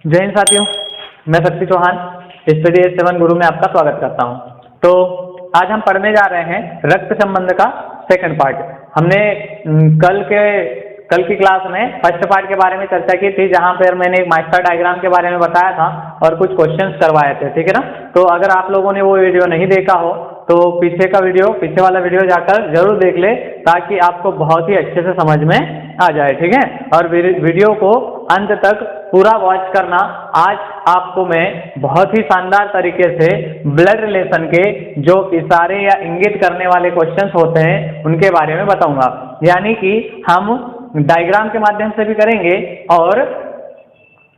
जय हिंद साथियों, मैं शक्ति चौहान स्टडी एज 7 गुरु में आपका स्वागत करता हूं। तो आज हम पढ़ने जा रहे हैं रक्त संबंध का सेकंड पार्ट। हमने कल की क्लास में फर्स्ट पार्ट के बारे में चर्चा की थी, जहां पर मैंने एक मास्टर डायग्राम के बारे में बताया था और कुछ क्वेश्चंस करवाए थे, ठीक है ना। तो अगर आप लोगों ने वो वीडियो नहीं देखा हो तो पीछे वाला वीडियो जाकर जरूर देख ले, ताकि आपको बहुत ही अच्छे से समझ में आ जाए, ठीक है। और वीडियो को अंत तक पूरा वॉच करना। आज आपको मैं बहुत ही शानदार तरीके से ब्लड रिलेशन के जो इशारे या इंगित करने वाले क्वेश्चंस होते हैं उनके बारे में बताऊंगा। यानी कि हम डायग्राम के माध्यम से भी करेंगे और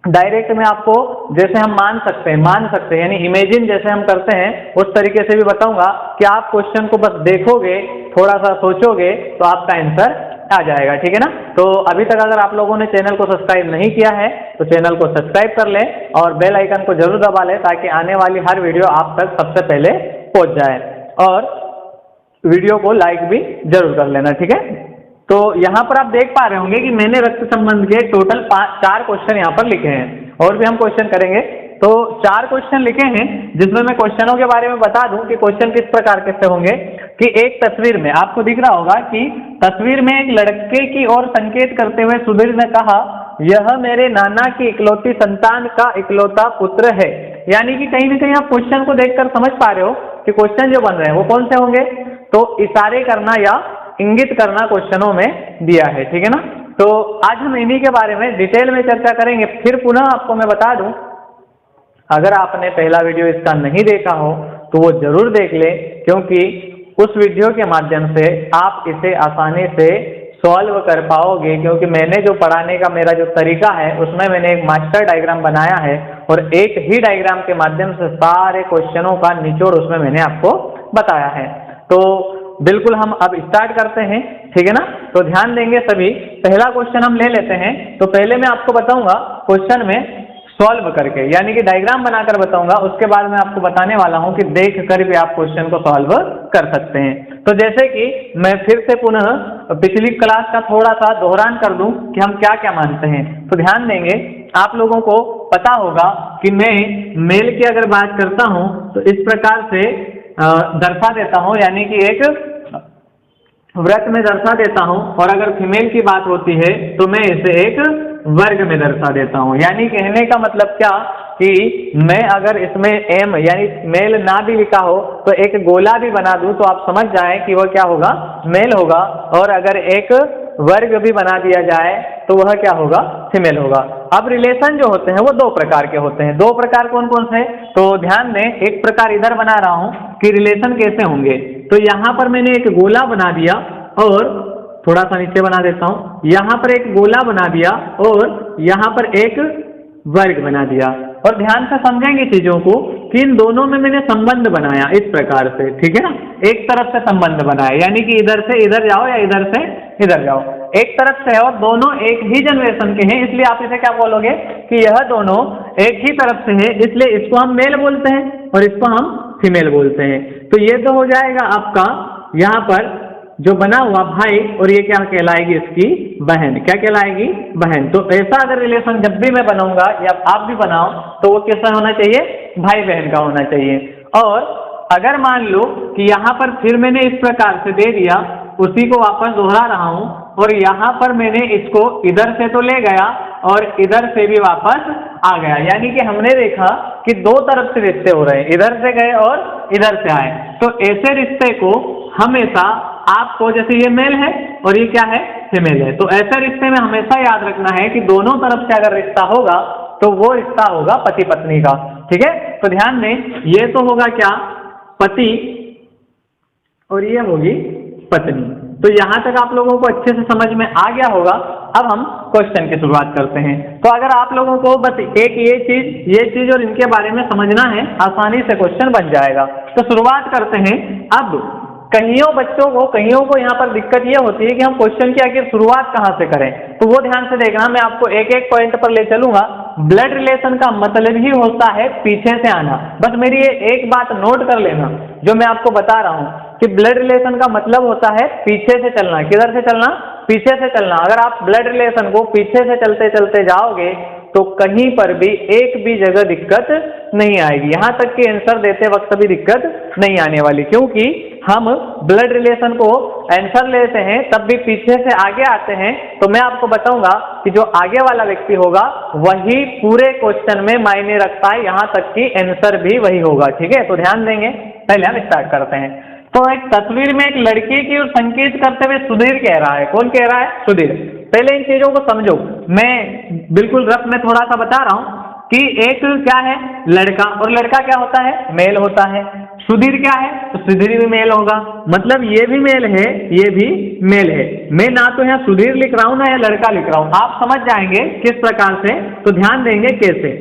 डायरेक्ट में आपको जैसे हम मान सकते हैं यानी इमेजिन जैसे हम करते हैं उस तरीके से भी बताऊंगा कि आप क्वेश्चन को बस देखोगे, थोड़ा सा सोचोगे तो आपका आंसर आ जाएगा, ठीक है ना। तो अभी तक अगर आप लोगों ने चैनल को सब्सक्राइब नहीं किया है तो चैनल को सब्सक्राइब कर लें और बेल आइकन को जरूर दबा लें, ताकि आने वाली हर वीडियो आप तक सबसे पहले पहुंच जाए। और वीडियो को लाइक भी जरूर कर लेना, ठीक है। तो यहाँ पर आप देख पा रहे होंगे कि मैंने रक्त संबंध के टोटल 4 क्वेश्चन यहाँ पर लिखे हैं, और भी हम क्वेश्चन करेंगे। तो 4 क्वेश्चन लिखे हैं, जिसमें मैं क्वेश्चनों के बारे में बता दूं कि क्वेश्चन किस प्रकार के से होंगे। कि एक तस्वीर में आपको दिख रहा होगा कि तस्वीर में एक लड़के की ओर संकेत करते हुए सुधीर ने कहा, यह मेरे नाना की इकलौती संतान का इकलौता पुत्र है। यानी कि कहीं ना कहीं आप क्वेश्चन को देखकर समझ पा रहे हो कि क्वेश्चन जो बन रहे हैं वो कौन से होंगे। तो इशारे करना या इंगित करना क्वेश्चनों में दिया है, ठीक है ना। तो आज हम इन्हीं के बारे में डिटेल में चर्चा करेंगे। फिर पुनः आपको मैं बता दूं, अगर आपने पहला वीडियो इसका नहीं देखा हो तो वो जरूर देख ले, क्योंकि उस वीडियो के माध्यम से आप इसे आसानी से सॉल्व कर पाओगे। क्योंकि मैंने जो पढ़ाने का मेरा जो तरीका है उसमें मैंने एक मास्टर डायग्राम बनाया है और एक ही डायग्राम के माध्यम से सारे क्वेश्चनों का निचोड़ उसमें मैंने आपको बताया है। तो बिल्कुल हम अब स्टार्ट करते हैं, ठीक है ना। तो ध्यान देंगे सभी। पहला क्वेश्चन हम ले लेते हैं। तो पहले मैं आपको बताऊंगा क्वेश्चन में सॉल्व करके, यानी कि डायग्राम बनाकर बताऊंगा। उसके बाद मैं आपको बताने वाला हूं कि देख कर भी आप क्वेश्चन को सॉल्व कर सकते हैं। तो जैसे कि मैं फिर से पुनः पिछली क्लास का थोड़ा सा दोहरान कर दूं कि हम क्या क्या मानते हैं। तो ध्यान देंगे, आप लोगों को पता होगा कि मैं मेल की अगर बात करता हूं तो इस प्रकार से दर्शा देता हूं, यानी कि एक वृत्त में दर्शा देता हूं। और अगर फीमेल की बात होती है तो मैं इसे एक वर्ग में दर्शा देता हूं। यानी कहने का मतलब क्या कि मैं अगर इसमें एम यानी मेल ना भी लिखा हो तो एक गोला भी बना दूं तो आप समझ जाएं कि वह क्या होगा, मेल होगा। और अगर एक वर्ग भी बना दिया जाए तो वह क्या होगा, फीमेल होगा। अब रिलेशन जो होते हैं वो 2 प्रकार के होते हैं। 2 प्रकार कौन कौन से? तो ध्यान दें, एक प्रकार इधर बना रहा हूं कि रिलेशन कैसे होंगे। तो यहां पर मैंने एक गोला बना दिया और थोड़ा सा नीचे बना देता हूं। यहां पर एक गोला बना दिया और यहां पर एक वर्ग बना दिया। और ध्यान से समझेंगे चीजों को कि इन दोनों में मैंने संबंध बनाया इस प्रकार से, ठीक है ना। एक तरफ से संबंध बनाया, यानी कि इधर से इधर जाओ या इधर से इधर जाओ, एक तरफ से है और दोनों एक ही जनरेशन के हैं। इसलिए आप इसे क्या बोलोगे कि यह दोनों एक ही तरफ से है, इसलिए इसको हम मेल बोलते हैं और इसको हम फीमेल बोलते हैं। तो ये तो हो जाएगा आपका यहाँ पर जो बना हुआ भाई, और ये क्या कहलाएगी, इसकी बहन। क्या कहलाएगी, बहन। तो ऐसा अगर रिलेशन जब भी मैं बनाऊंगा या आप भी बनाओ तो वो कैसा होना चाहिए, भाई बहन का होना चाहिए। और अगर मान लो कि यहाँ पर फिर मैंने इस प्रकार से दे दिया, उसी को वापस दोहरा रहा हूं, और यहाँ पर मैंने इसको इधर से तो ले गया और इधर से भी वापस आ गया। यानी कि हमने देखा कि 2 तरफ से रिश्ते हो रहे हैं, इधर से गए और इधर से आए। तो ऐसे रिश्ते को हमेशा आपको, जैसे ये मेल है और ये क्या है, फीमेल है, तो ऐसे रिश्ते में हमेशा याद रखना है कि दोनों तरफ से अगर रिश्ता होगा तो वो रिश्ता होगा पति पत्नी का, ठीक है। तो ध्यान दें, ये तो होगा क्या, पति, और ये होगी पत्नी। तो यहां तक आप लोगों को अच्छे से समझ में आ गया होगा। अब हम क्वेश्चन की शुरुआत करते हैं। तो अगर आप लोगों को बस एक ये चीज और इनके बारे में समझना है, आसानी से क्वेश्चन बन जाएगा। तो शुरुआत करते हैं। अब कईयों को यहाँ पर दिक्कत ये होती है कि हम क्वेश्चन की आखिर शुरुआत कहाँ से करें। तो वो ध्यान से देखना, मैं आपको एक एक पॉइंट पर ले चलूंगा। ब्लड रिलेशन का मतलब ही होता है पीछे से आना। बस मेरी ये एक बात नोट कर लेना जो मैं आपको बता रहा हूँ कि ब्लड रिलेशन का मतलब होता है पीछे से चलना। किधर से चलना, पीछे से चलना। अगर आप ब्लड रिलेशन को पीछे से चलते चलते जाओगे तो कहीं पर भी एक भी जगह दिक्कत नहीं आएगी, यहां तक कि आंसर देते वक्त भी दिक्कत नहीं आने वाली, क्योंकि हम ब्लड रिलेशन को आंसर लेते हैं तब भी पीछे से आगे आते हैं। तो मैं आपको बताऊंगा कि जो आगे वाला व्यक्ति होगा वही पूरे क्वेश्चन में मायने रखता है, यहां तक कि आंसर भी वही होगा। ठीक है, तो ध्यान देंगे। पहले हम स्टार्ट करते हैं। तो एक तस्वीर में एक लड़के की ओर संकेत करते हुए सुधीर कह रहा है। कौन कह रहा है? सुधीर। पहले इन चीजों को समझो, मैं बिल्कुल रफ में थोड़ा सा बता रहा हूं कि एक क्या है? लड़का, और लड़का क्या होता है? मेल होता है। सुधीर क्या है? तो सुधीर भी मेल होगा, मतलब ये भी मेल है, ये भी मेल है। मैं ना तो यहाँ सुधीर लिख रहा हूं ना यहाँ लड़का लिख रहा हूं, आप समझ जाएंगे किस प्रकार से, तो ध्यान देंगे कैसे।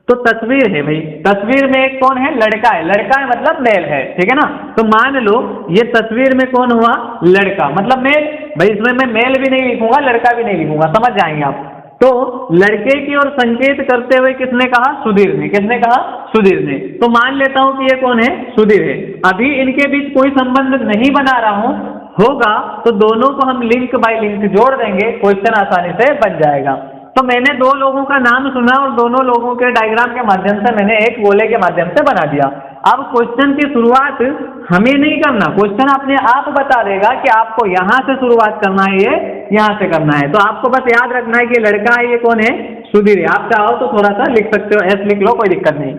तो तस्वीर है भाई, तस्वीर में एक कौन है? लड़का है। लड़का है मतलब मेल है, ठीक है ना। तो मान लो ये तस्वीर में कौन हुआ? लड़का, मतलब मेल। भाई इसमें मैं मेल भी नहीं लिखूंगा, लड़का भी नहीं लिखूंगा, समझ जाएंगे आप। तो लड़के की ओर संकेत करते हुए किसने कहा? सुधीर ने। किसने कहा? सुधीर ने। तो मान लेता हूं कि ये कौन है? सुधीर है। अभी इनके बीच कोई संबंध नहीं बना रहा हूं, होगा तो दोनों को हम लिंक बाय लिंक जोड़ देंगे, क्वेश्चन आसानी से बन जाएगा। तो मैंने दो लोगों का नाम सुना और दोनों लोगों के डायग्राम के माध्यम से मैंने एक गोले के माध्यम से बना दिया। अब क्वेश्चन की शुरुआत हमें नहीं करना, क्वेश्चन अपने आप बता देगा कि आपको यहां से शुरुआत करना है, ये यहां से करना है। तो आपको बस याद रखना है कि लड़का है, ये कौन है? सुधीर है। आप चाहो तो थोड़ा सा लिख सकते हो, एस लिख लो, कोई दिक्कत नहीं।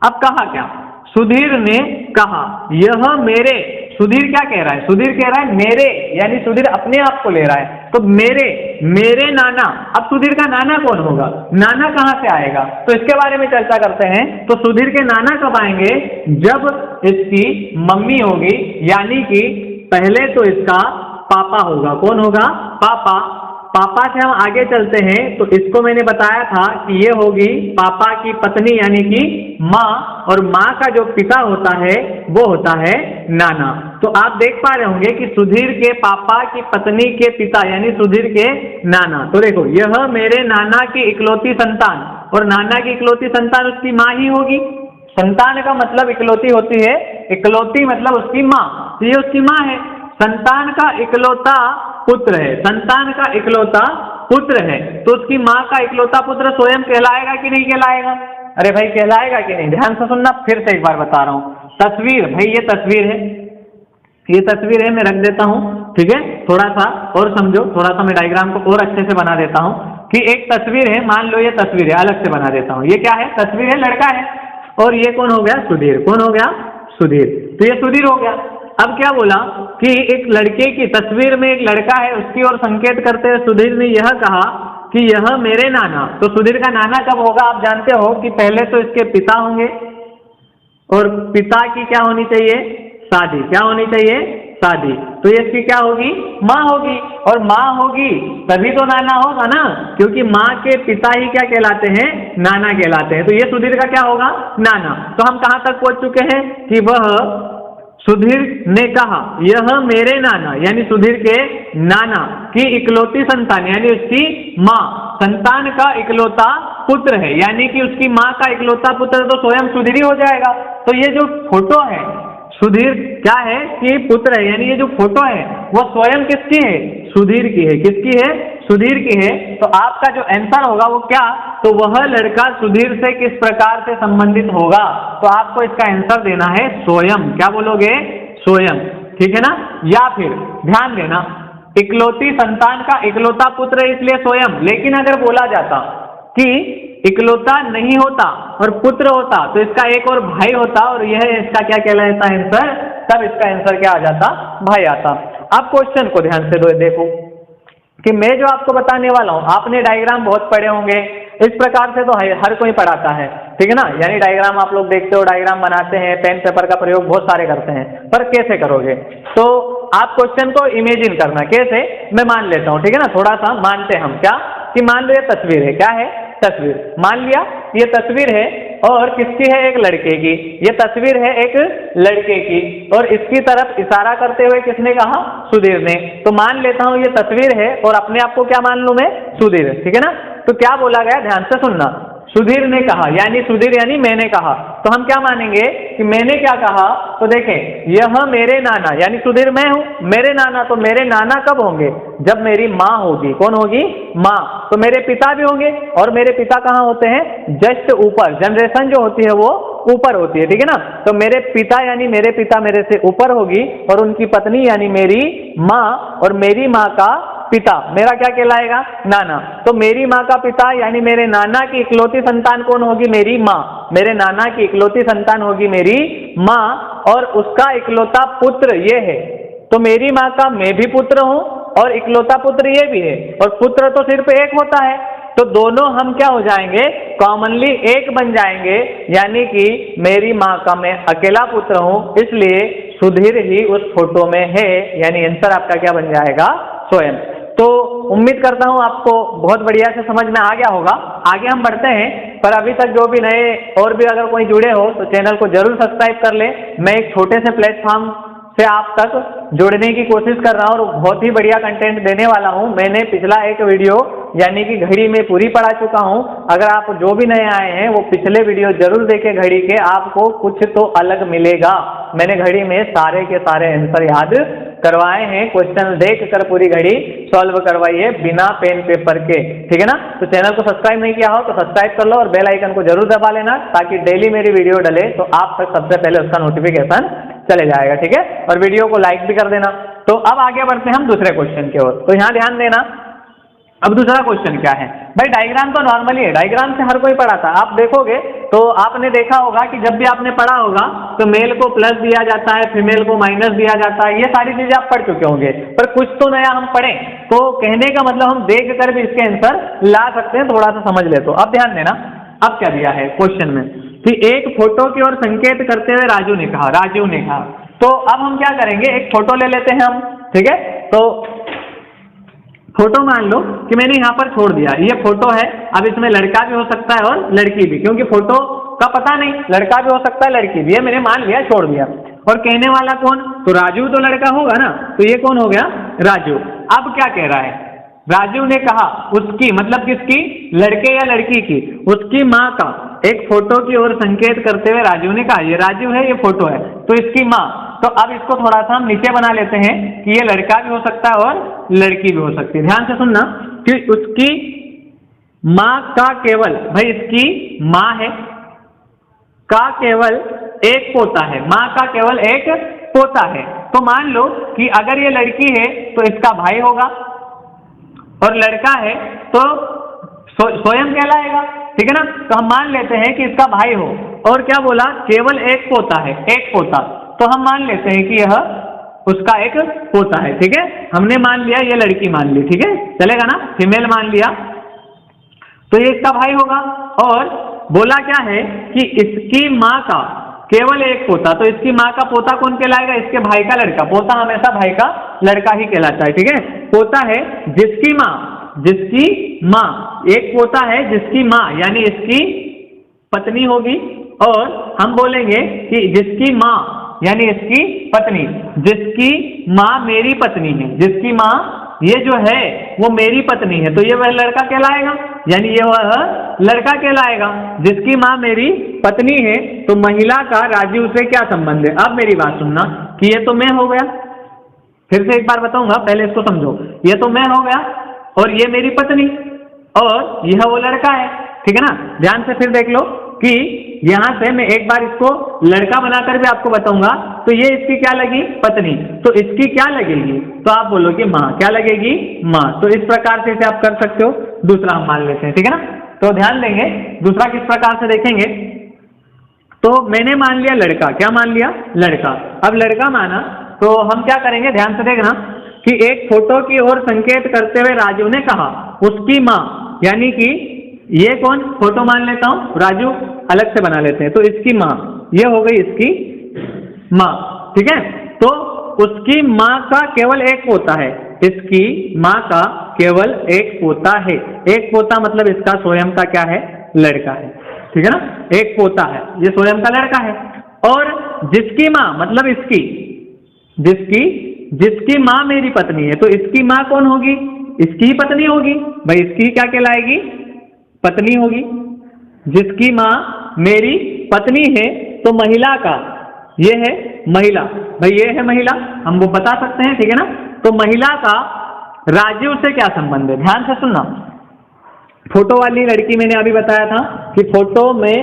अब कहा क्या? सुधीर ने कहा यह मेरे, सुधीर क्या कह रहा है? सुधीर कह रहा है मेरे, यानी सुधीर अपने आप को ले रहा है। तो मेरे नाना, अब सुधीर का नाना कौन होगा? नाना कहां से आएगा? तो इसके बारे में चर्चा करते हैं। तो सुधीर के नाना कब आएंगे? जब इसकी मम्मी होगी, यानी कि पहले तो इसका पापा होगा। कौन होगा? पापा। पापा से हम आगे चलते हैं तो इसको मैंने बताया था कि ये होगी पापा की पत्नी, यानी कि माँ, और माँ का जो पिता होता है वो होता है नाना। तो आप देख पा रहे होंगे कि सुधीर के पापा की पत्नी के पिता यानी सुधीर के नाना। तो देखो, यह मेरे नाना की इकलौती संतान, और नाना की इकलौती संतान उसकी माँ ही होगी। संतान का मतलब इकलौती होती है, इकलौती मतलब उसकी माँ, तो ये उसकी माँ है। संतान का इकलौता पुत्र है, संतान का इकलौता पुत्र है, तो उसकी माँ का इकलौता पुत्र स्वयं कहलाएगा कि नहीं कहलाएगा? अरे भाई कहलाएगा कि नहीं? ध्यान से सुनना, फिर से एक बार बता रहा हूं। तस्वीर, भाई ये तस्वीर है, ये तस्वीर है, मैं रख देता हूं, ठीक है। थोड़ा सा और समझो, थोड़ा सा मैं डायग्राम को और अच्छे से बना देता हूं कि एक तस्वीर है, मान लो ये तस्वीर है, अलग से बना देता हूं। ये क्या है? तस्वीर है, लड़का है, और ये कौन हो गया? सुधीर। कौन हो गया? सुधीर। तो ये सुधीर हो गया। अब क्या बोला कि एक लड़के की तस्वीर में एक लड़का है, उसकी ओर संकेत करते हुए सुधीर ने यह कहा कि यह मेरे नाना। तो सुधीर का नाना कब होगा? आप जानते हो कि पहले तो इसके पिता होंगे, और पिता की क्या होनी चाहिए? शादी। क्या होनी चाहिए? शादी। तो ये इसकी क्या होगी? माँ होगी, और माँ होगी तभी तो नाना होगा ना, क्योंकि माँ के पिता ही क्या कहलाते हैं? नाना कहलाते हैं। तो ये सुधीर का क्या होगा? नाना। तो हम कहां तक पहुंच चुके हैं कि वह सुधीर ने कहा यह मेरे नाना, यानी सुधीर के नाना की इकलौती संतान, यानी उसकी माँ, संतान का इकलौता पुत्र है, यानी कि उसकी माँ का इकलौता पुत्र तो स्वयं सुधीर ही हो जाएगा। तो ये जो फोटो है, सुधीर क्या है कि पुत्र है, यानी ये जो फोटो है वो स्वयं किसकी है? सुधीर की है। किसकी है? सुधीर की है। तो आपका जो आंसर होगा वो क्या? तो वह लड़का सुधीर से किस प्रकार से संबंधित होगा? तो आपको इसका आंसर देना है स्वयं। क्या बोलोगे? स्वयं, ठीक है ना। या फिर ध्यान देना, इकलौती संतान का इकलौता पुत्र है इसलिए स्वयं, लेकिन अगर बोला जाता कि इकलौता नहीं होता और पुत्र होता तो इसका एक और भाई होता, और यह इसका क्या कहलाता है आंसर? तब इसका आंसर क्या आ जाता? भाई आता। अब क्वेश्चन को ध्यान से देखो कि मैं जो आपको बताने वाला हूं, आपने डायग्राम बहुत पढ़े होंगे, इस प्रकार से तो हर कोई पढ़ाता है, ठीक है ना। यानी डायग्राम आप लोग देखते हो, डायग्राम बनाते हैं, पेन पेपर का प्रयोग बहुत सारे करते हैं, पर कैसे करोगे? तो आप क्वेश्चन को इमेजिन करना, कैसे? मैं मान लेता हूं, ठीक है ना। थोड़ा सा मानते हैं हम, क्या कि मान लो ये तस्वीर है। क्या है? तस्वीर। मान लिया ये तस्वीर है, और किसकी है? एक लड़के की। ये तस्वीर है एक लड़के की, और इसकी तरफ इशारा करते हुए किसने कहा? सुधीर ने। तो मान लेता हूं ये तस्वीर है, और अपने आप को क्या मान लूं मैं? सुधीर, ठीक है ना। तो क्या बोला गया? ध्यान से सुनना, सुधीर ने कहा, यानी सुधीर यानी मैंने कहा, तो हम क्या मानेंगे कि मैंने क्या कहा, तो देखें यह मेरे नाना, यानी सुधीर मैं हूं, मेरे नाना, तो मेरे नाना कब होंगे, जब मेरी माँ होगी। कौन होगी, माँ। तो मेरे पिता भी होंगे, और मेरे पिता कहाँ होते हैं, जस्ट ऊपर, जनरेशन जो होती है वो ऊपर होती है, ठीक है ना। तो मेरे पिता यानी मेरे पिता मेरे से ऊपर होगी, और उनकी पत्नी यानी मेरी माँ, और मेरी माँ का पिता मेरा क्या कहलाएगा, नाना। तो मेरी माँ का पिता यानी मेरे नाना की इकलौती संतान कौन होगी, मेरी माँ। मेरे नाना की इकलौती संतान होगी मेरी माँ, और उसका इकलौता पुत्र ये है। तो मेरी माँ का मैं भी पुत्र हूं, और इकलौता पुत्र ये भी है, और पुत्र तो सिर्फ एक होता है। तो दोनों हम क्या हो जाएंगे, कॉमनली एक बन जाएंगे, यानी कि मेरी माँ का मैं अकेला पुत्र हूं, इसलिए सुधीर ही उस फोटो में है, यानी आंसर आपका क्या बन जाएगा, स्वयं। तो उम्मीद करता हूं आपको बहुत बढ़िया से समझ में आ गया होगा। आगे हम बढ़ते हैं, पर अभी तक जो भी नए और भी अगर कोई जुड़े हो तो चैनल को जरूर सब्सक्राइब कर ले। मैं एक छोटे से प्लेटफॉर्म से आप तक जुड़ने की कोशिश कर रहा हूं, और बहुत ही बढ़िया कंटेंट देने वाला हूं। मैंने पिछला एक वीडियो यानी कि घड़ी में पूरी पढ़ा चुका हूं। अगर आप जो भी नए आए हैं वो पिछले वीडियो जरूर देखें घड़ी के, आपको कुछ तो अलग मिलेगा। मैंने घड़ी में सारे के सारे आंसर याद करवाए हैं, क्वेश्चन देख कर पूरी घड़ी सॉल्व करवाई है बिना पेन पेपर के, ठीक है ना। तो चैनल को सब्सक्राइब नहीं किया हो तो सब्सक्राइब कर लो, और बेल आइकन को जरूर दबा लेना, ताकि डेली मेरी वीडियो डले तो आप तक सबसे पहले उसका नोटिफिकेशन चले जाएगा, ठीक है। और वीडियो को लाइक भी कर देना। तो अब आगे बढ़ते हैं हम दूसरे क्वेश्चन की ओर। तो यहाँ ध्यान देना, अब दूसरा क्वेश्चन क्या है भाई, डायग्राम तो नॉर्मली है, डायग्राम से हर कोई पढ़ाता। आप देखोगे तो आपने देखा होगा कि जब भी आपने पढ़ा होगा तो मेल को प्लस दिया जाता है, फीमेल को माइनस दिया जाता है, ये सारी चीजें आप पढ़ चुके होंगे। पर कुछ तो नया हम पढ़ें, तो कहने का मतलब हम देख कर भी इसके आंसर ला सकते हैं, थोड़ा सा समझ ले। तो अब ध्यान देना, अब क्या दिया है क्वेश्चन में कि एक फोटो की ओर संकेत करते हुए राजू ने कहा। तो अब हम क्या करेंगे, एक फोटो ले लेते हैं हम, ठीक है। तो फोटो मान लो कि मैंने यहाँ पर छोड़ दिया, ये फोटो है। अब इसमें लड़का भी हो सकता है और लड़की भी, क्योंकि फोटो का पता नहीं, लड़का भी हो सकता है लड़की भी है, मैंने मान लिया, छोड़ दिया। और कहने वाला कौन, तो राजू तो लड़का होगा ना, तो ये कौन हो गया, राजू। अब क्या कह रहा है, राजू ने कहा उसकी, मतलब किसकी, लड़के या लड़की की, उसकी माँ का एक फोटो की ओर संकेत करते हुए राजू ने कहा, ये राजू है, ये फोटो है, तो इसकी माँ। तो अब इसको थोड़ा सा हम नीचे बना लेते हैं कि ये लड़का भी हो सकता है और लड़की भी हो सकती है। ध्यान से सुनना कि उसकी माँ का केवल, भाई इसकी माँ है, का केवल एक पोता है, माँ का केवल एक पोता है। तो मान लो कि अगर ये लड़की है तो इसका भाई होगा, और लड़का है तो स्वयं कहलाएगा, ठीक है ना। तो हम मान लेते हैं कि इसका भाई हो, और क्या बोला, केवल एक पोता है, एक पोता। तो हम मान लेते हैं कि यह उसका एक पोता है, ठीक है। हमने मान लिया, ये लड़की मान ली, ठीक है, चलेगा ना, फीमेल मान लिया, तो ये इसका भाई होगा। और बोला क्या है कि इसकी माँ का केवल एक पोता, तो इसकी माँ का पोता कौन कहलाएगा, इसके भाई का लड़का। पोता हमेशा भाई का लड़का ही कहलाता है, ठीक है। पोता है जिसकी माँ, एक पोता है जिसकी माँ यानी इसकी पत्नी होगी, और हम बोलेंगे कि जिसकी माँ यानी इसकी पत्नी, जिसकी माँ मेरी पत्नी है, जिसकी माँ ये जो है वो मेरी पत्नी है, तो ये वह लड़का कहलाएगा, यानी ये वह लड़का कहलाएगा। जिसकी माँ मेरी पत्नी है, तो महिला का राजू से क्या संबंध है। अब मेरी बात सुनना कि ये तो मैं हो गया, फिर से एक बार बताऊंगा, पहले इसको समझो। ये तो मैं हो गया, और ये मेरी पत्नी, और यह वो लड़का है, ठीक है ना। ध्यान से फिर देख लो कि यहां से मैं एक बार इसको लड़का बनाकर भी आपको बताऊंगा, तो ये इसकी क्या लगी, पत्नी, तो इसकी क्या लगेगी, तो आप बोलो कि माँ, क्या लगेगी, माँ। तो इस प्रकार से इसे आप कर सकते हो। दूसरा हम मान लेते हैं, ठीक है ना। तो ध्यान देंगे दूसरा किस प्रकार से देखेंगे। तो मैंने मान लिया लड़का, क्या मान लिया, लड़का। अब लड़का माना तो हम क्या करेंगे, ध्यान से देखना कि एक फोटो की ओर संकेत करते हुए राजू ने कहा उसकी माँ, यानी कि ये कौन, फोटो मान लेता हूं, राजू अलग से बना लेते हैं, तो इसकी माँ, ये हो गई इसकी माँ, ठीक है। तो उसकी माँ का केवल एक पोता है, इसकी माँ का केवल एक पोता है। एक पोता मतलब इसका स्वयं का क्या है, लड़का है, ठीक है ना, एक पोता है, ये स्वयं का लड़का है। और जिसकी माँ मतलब इसकी, जिसकी माँ मेरी पत्नी है, तो इसकी माँ कौन होगी, इसकी ही पत्नी होगी, भाई इसकी क्या कहलाएगी, पत्नी होगी। जिसकी माँ मेरी पत्नी है, तो महिला का, ये है महिला, भाई ये है महिला, हम वो बता सकते हैं, ठीक है ना। तो महिला का राजू से क्या संबंध है, ध्यान से सुनना। फोटो वाली लड़की मैंने अभी बताया था कि फोटो में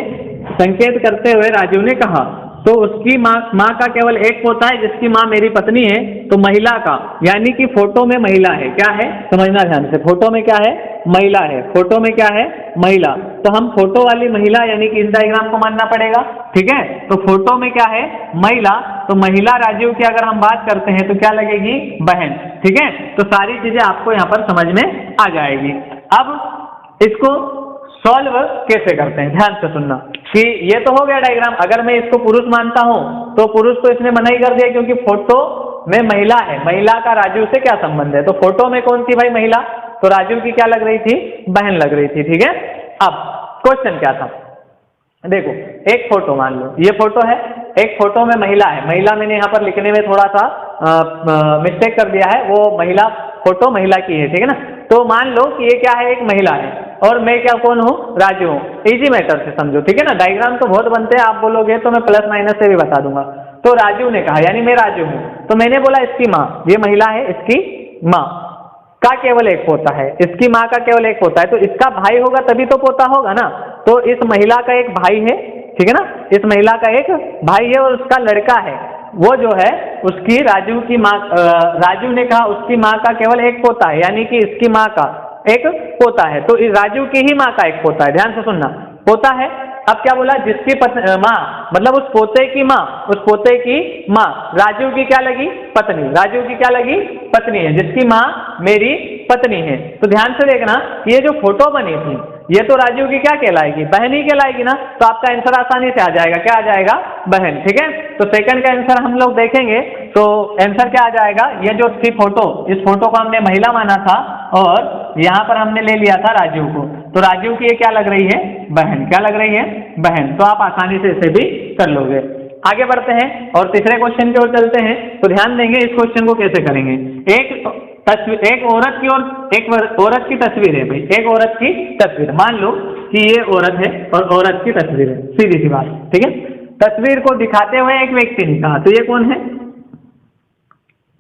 संकेत करते हुए राजू ने कहा, तो उसकी माँ का केवल एक पोता है जिसकी माँ मेरी पत्नी है, तो महिला का, यानी कि फोटो में महिला है, क्या है समझना ध्यान से, फोटो में क्या है, महिला है, फोटो में क्या है, महिला। तो हम फोटो वाली महिला यानी कि इस डायग्राम को मानना पड़ेगा, ठीक है। तो फोटो में क्या है, महिला, तो महिला राजीव की अगर हम बात करते हैं तो क्या लगेगी, बहन, ठीक है। तो सारी चीजें आपको यहाँ पर समझ में आ जाएगी। अब इसको सॉल्व कैसे करते हैं, ध्यान से सुनना कि ये तो हो गया डायग्राम। अगर मैं इसको पुरुष मानता हूं तो पुरुष को इसने मना ही कर दिया क्योंकि फोटो में महिला है, महिला का राजू से क्या संबंध है। तो फोटो में कौन थी भाई, महिला, तो राजू की क्या लग रही थी, बहन लग रही थी, ठीक है। अब क्वेश्चन क्या था, देखो एक फोटो मान लो, ये फोटो है, एक फोटो में महिला है, महिला मैंने यहाँ पर लिखने में थोड़ा सा मिस्टेक कर दिया है, वो महिला, फोटो महिला की है, ठीक है ना। तो मान लो कि ये क्या है, एक महिला है और मैं क्या कौन हूँ, राजू हूँ, इजी मैटर से समझो, ठीक है ना। डायग्राम तो बहुत बनते हैं, आप बोलोगे तो मैं प्लस माइनस से भी बता दूंगा। तो राजू ने कहा, यानी मैं राजू हूँ, तो मैंने बोला इसकी माँ, ये महिला है, इसकी माँ का केवल एक पोता है, इसकी माँ का केवल एक पोता है, तो इसका भाई होगा तभी तो पोता होगा ना। तो इस महिला का एक भाई है, ठीक है ना, इस महिला का एक भाई है और उसका लड़का है, वो जो है उसकी राजू की माँ, राजू ने कहा उसकी माँ का केवल एक पोता है, यानी कि इसकी माँ का एक पोता है, तो राजू की ही माँ का एक पोता है, ध्यान से सुनना, पोता है। अब क्या बोला, जिसकी माँ, मतलब उस पोते की माँ, उस पोते की माँ राजू की क्या लगी, पत्नी, राजू की क्या लगी, पत्नी है, जिसकी माँ मेरी पत्नी है। तो ध्यान से देखना, ये जो फोटो बनी थी ये तो राजू की क्या कहलाएगी, बहन ही कहलाएगी ना। तो आपका आंसर आसानी से आ जाएगा, क्या आ जाएगा, बहन, ठीक है। तो सेकंड का आंसर हम लोग देखेंगे तो आंसर क्या आ जाएगा, ये जो थी फोटो, इस फोटो को हमने महिला माना था और यहाँ पर हमने ले लिया था राजू को, तो राजू की ये क्या लग रही है, बहन, क्या लग रही है, बहन। तो आप आसानी से इसे भी कर लोगे। आगे बढ़ते हैं और तीसरे क्वेश्चन की ओर चलते हैं। तो ध्यान देंगे इस क्वेश्चन को कैसे करेंगे। एक औरत की और एक औरत की तस्वीर है भाई, एक औरत की तस्वीर, मान लो कि ये औरत है और औरत की तस्वीर है, सीधी सी बात, ठीक है। तस्वीर को दिखाते हुए एक व्यक्ति ने कहा, तो ये कौन है,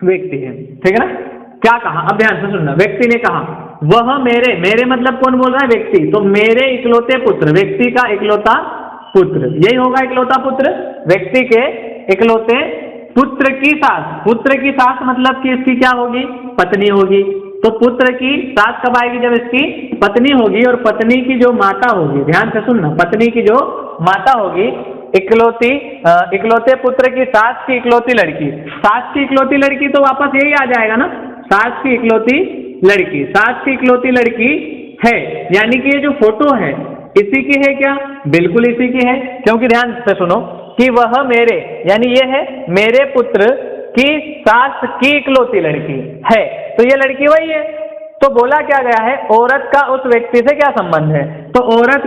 व्यक्ति है, ठीक है ना। क्या कहा, अब ध्यान से सुनना, व्यक्ति ने कहा वह मेरे मतलब कौन बोल रहा है, व्यक्ति, तो मेरे इकलौते पुत्र, व्यक्ति का इकलौता पुत्र, यही होगा इकलौता पुत्र, व्यक्ति के इकलौते पुत्र की सास, पुत्र की सास मतलब कि इसकी क्या होगी, पत्नी होगी। तो पुत्र की सास कब आएगी, जब इसकी पत्नी होगी, और पत्नी की जो माता होगी, ध्यान से सुनना, पत्नी की जो माता होगी, इकलौते पुत्र की सास की इकलौती लड़की, सास की इकलौती लड़की, तो वापस यही आ जाएगा ना, सास की इकलौती लड़की, सास की इकलौती लड़की है, यानी कि ये जो फोटो है इसी की है क्या, बिल्कुल इसी की है, क्योंकि ध्यान से सुनो कि वह मेरे, यानी ये है मेरे पुत्र की सास की इकलौती लड़की है, तो ये लड़की वही है। तो बोला क्या गया है, औरत का उस व्यक्ति से क्या संबंध है, तो औरत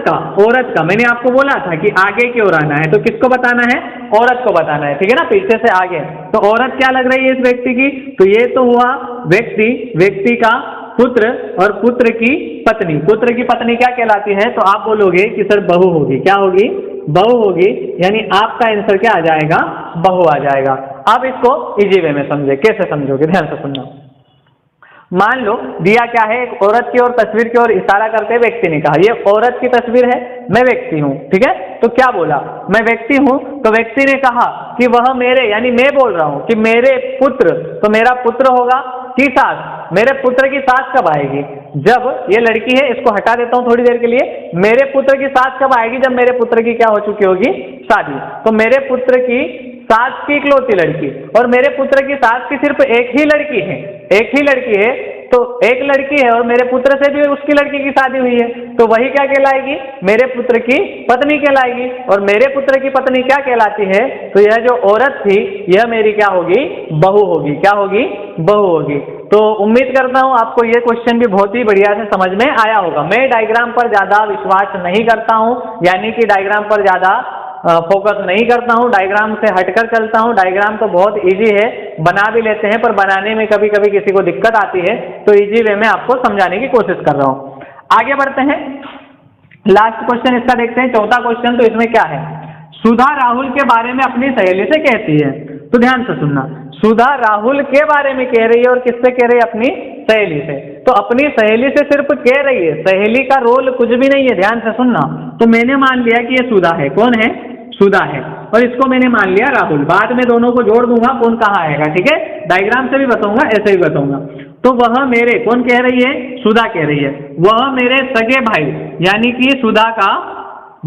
का मैंने आपको बोला था कि आगे की ओर आना है, तो किसको बताना है, औरत को बताना है, ठीक है ना, पीछे से आगे। तो औरत क्या लग रही है इस व्यक्ति की, तो ये तो हुआ व्यक्ति का पुत्र और पुत्र की पत्नी, पुत्र की पत्नी क्या कहलाती है, तो आप बोलोगे कि सर बहू होगी, क्या होगी, बहू होगी, यानी आपका आंसर क्या आ जाएगा, बहू आ जाएगा। अब इसको इजी वे में समझे, कैसे समझोगे, ध्यान से सुनना। मान लो दिया क्या है, एक औरत की ओर तस्वीर की ओर इशारा करते व्यक्ति ने कहा ये औरत की तस्वीर है, मैं व्यक्ति हूँ, ठीक है। तो क्या बोला, मैं व्यक्ति हूँ, तो व्यक्ति ने कहा कि वह मेरे, यानी मैं बोल रहा हूँ कि मेरे पुत्र, तो मेरा पुत्र होगा की सास, मेरे पुत्र की सास कब आएगी, जब ये लड़की है, इसको हटा देता हूँ थोड़ी देर के लिए, मेरे पुत्र की सास कब आएगी, जब मेरे पुत्र की क्या हो चुकी होगी, शादी। तो मेरे पुत्र की सास की इकलौती लड़की, और मेरे पुत्र की सास की सिर्फ एक ही लड़की है, एक ही लड़की है, तो एक लड़की है और मेरे पुत्र से भी उसकी लड़की की शादी हुई है, तो वही क्या कहलाएगी, मेरे पुत्र की पत्नी कहलाएगी। और मेरे पुत्र की पत्नी क्या कहलाती है, तो यह जो औरत थी यह मेरी क्या होगी, बहू होगी, क्या होगी, बहू होगी। तो उम्मीद करता हूं आपको ये क्वेश्चन भी बहुत ही बढ़िया से समझ में आया होगा। मैं डायग्राम पर ज्यादा विश्वास नहीं करता हूं, यानी कि डायग्राम पर ज्यादा फोकस नहीं करता हूं, डायग्राम से हटकर चलता हूं। डायग्राम तो बहुत इजी है, बना भी लेते हैं, पर बनाने में कभी कभी किसी को दिक्कत आती है, तो इजी वे में आपको समझाने की कोशिश कर रहा हूं। आगे बढ़ते हैं। लास्ट क्वेश्चन इसका देखते हैं, चौथा क्वेश्चन। तो इसमें क्या है, सुधा राहुल के बारे में अपनी सहेली से कहती है। तो ध्यान से सुनना, सुधा राहुल के बारे में कह रही है और किससे कह रही है, अपनी सहेली से। तो अपनी सहेली से सिर्फ कह रही है, सहेली का रोल कुछ भी नहीं है, ध्यान से सुनना। तो मैंने मान लिया कि ये सुधा है, कौन है, सुधा है, और इसको मैंने मान लिया राहुल। बाद में दोनों को जोड़ दूंगा, कौन कहाँ आएगा, ठीक है, डायग्राम से भी बताऊंगा, ऐसे भी बताऊंगा। तो वह मेरे, कौन कह रही है, सुधा कह रही है, वह मेरे सगे भाई, यानी कि सुधा का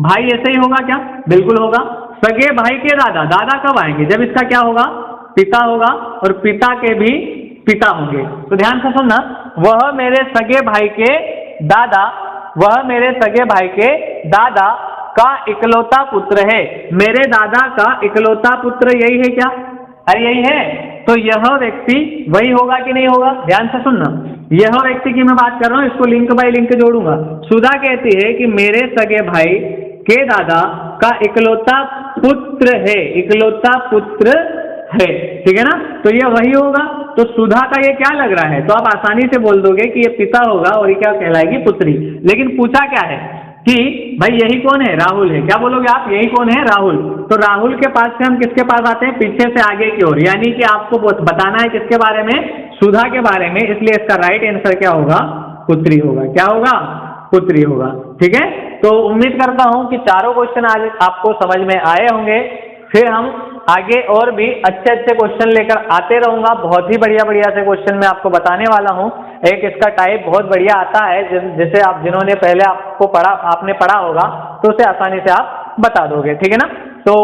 भाई, ऐसे ही होगा क्या, बिल्कुल होगा। सगे भाई के दादा, दादा कब आएंगे, जब इसका क्या होगा, पिता होगा, और पिता के भी पिता होंगे। तो ध्यान से सुनना, वह मेरे सगे भाई के दादा, वह मेरे सगे भाई के दादा का इकलौता पुत्र है। मेरे दादा का इकलौता पुत्र यही है क्या, अरे यही है। तो यह व्यक्ति वही होगा कि नहीं होगा, ध्यान से सुनना, यह व्यक्ति की मैं बात कर रहा हूं, इसको लिंक बाय लिंक जोड़ूंगा। सुधा कहती है कि मेरे सगे भाई के दादा का इकलौता पुत्र है, इकलौता पुत्र है, ठीक है ना। तो ये वही होगा। तो सुधा का ये क्या लग रहा है, तो आप आसानी से बोल दोगे कि ये पिता होगा और ये क्या कहलाएगी, पुत्री। लेकिन पूछा क्या है कि भाई यही कौन है, राहुल है। क्या बोलोगे आप, यही कौन है, राहुल। तो राहुल के पास से हम किसके पास आते हैं, पीछे से आगे की ओर, यानी कि आपको बताना है किसके बारे में, सुधा के बारे में। इसलिए इसका राइट आंसर क्या होगा, पुत्री होगा। क्या होगा, पुत्री होगा, ठीक है। तो उम्मीद करता हूं कि चारों क्वेश्चन आज आपको समझ में आए होंगे। फिर हम आगे और भी अच्छे अच्छे क्वेश्चन लेकर आते रहूंगा। बहुत ही बढ़िया बढ़िया से क्वेश्चन मैं आपको बताने वाला हूं। एक इसका टाइप बहुत बढ़िया आता है, जिसे आप, जिन्होंने पहले आपको पढ़ा, आपने पढ़ा होगा, तो उसे आसानी से आप बता दोगे, ठीक है ना। तो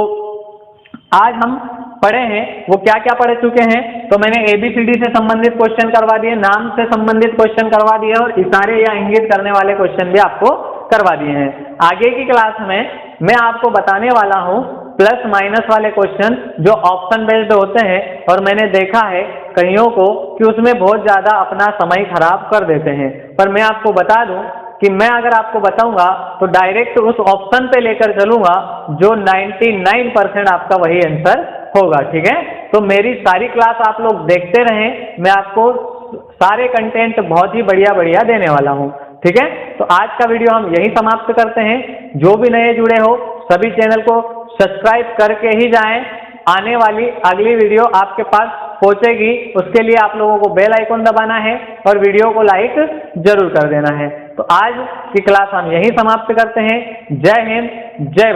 आज हम पढ़े हैं, वो क्या क्या पढ़ चुके हैं। तो मैंने ABCD से संबंधित क्वेश्चन करवा दिए, नाम से संबंधित क्वेश्चन करवा दिए, और इशारे या इंगित करने वाले क्वेश्चन भी आपको करवा दिए हैं। आगे की क्लास में मैं आपको बताने वाला हूं प्लस माइनस वाले क्वेश्चन, जो ऑप्शन बेस्ड होते हैं, और मैंने देखा है कईयों को कि उसमें बहुत ज्यादा अपना समय खराब कर देते हैं। पर मैं आपको बता दूं कि मैं अगर आपको बताऊंगा तो डायरेक्ट उस ऑप्शन पे लेकर चलूंगा जो 99% आपका वही आंसर होगा, ठीक है। तो मेरी सारी क्लास आप लोग देखते रहें, मैं आपको सारे कंटेंट बहुत ही बढ़िया बढ़िया देने वाला हूं, ठीक है। तो आज का वीडियो हम यही समाप्त करते हैं। जो भी नए जुड़े हो सभी चैनल को सब्सक्राइब करके ही जाएं। आने वाली अगली वीडियो आपके पास पहुंचेगी, उसके लिए आप लोगों को बेल आइकन दबाना है और वीडियो को लाइक जरूर कर देना है। तो आज की क्लास हम यहीं समाप्त करते हैं। जय हिंद, जय भारत।